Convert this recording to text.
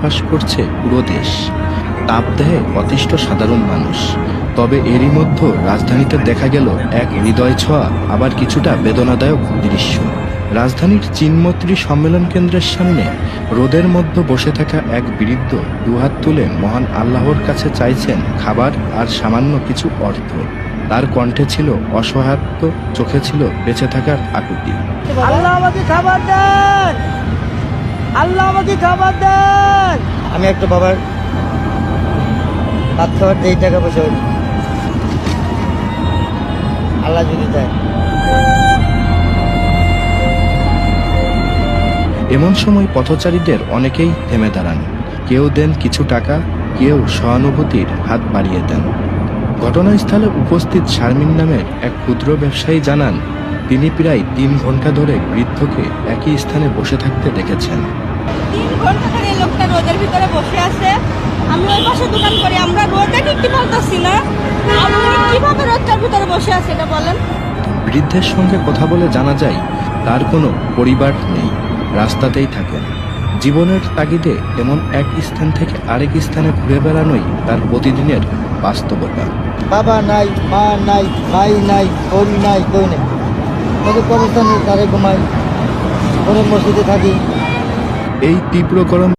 হাঁসফাঁস করছে পুরো দেশ। তাপদাহে অতিষ্ঠ সাধারণ মানুষ। তবে এরই মধ্যে রাজধানীতে দেখা গেল এক হৃদয় ছোঁয়া আবার কিছুটা বেদনাদায়ক দৃশ্য। রাজধানীর চিনমৈত্রী সম্মেলন কেন্দ্রের সামনে রোদের মধ্যে বসে থাকা এক বৃদ্ধ দুহাত তুলে মহান আল্লাহর কাছে চাইছেন খাবার আর সামান্য কিছু অর্থ। তার কণ্ঠে ছিল অসহায়ত্ব, চোখে ছিল বেঁচে থাকার আকুতি। আল্লাহ আমাকে খাবার দেন, আল্লাহ আমাকে খাবার দেন। আমি একটা বাবার ভাত খাবার এই টাকা পয়সা হইল, আল্লাহ যদি দেয়। এমন সময় পথচারীদের অনেকেই থেমে দাঁড়ান। কেউ দেন কিছু টাকা, কেউ সহানুভূতির হাত বাড়িয়ে দেন। ঘটনাস্থলে উপস্থিত শারমিন নামের এক ক্ষুদ্র ব্যবসায়ী জানান, তিনি প্রায় 3 ঘন্টা ধরে বৃদ্ধকে একই স্থানে বসে থাকতে দেখেছেন। 3 ঘন্টা ধরে এই লোকটা রোদের ভিতরে বসে আছে। আমরা ওই পাশে দোকান করি, আমরা রোদে টিকতে পারতাছি না। আপনি কিভাবে রোদটার ভিতরে বসে আছে এটা বলেন? বৃদ্ধের সঙ্গে কথা বলে জানা যায় তার কোনো পরিবার নেই, রাস্তাতেই থাকেন। জীবনের তাগিদে এমন এক স্থান থেকে আরেক স্থানে ঘুরে বেড়ানোই তার প্রতিদিনের বাস্তবতা। বাবা নাই, মা নাই, ভাই নাই, বোন নাই, কেউ নেই। তবে কবরস্থানে তারে ঘুমাই, কোনো মসজিদে থাকি। এই তীব্র গরম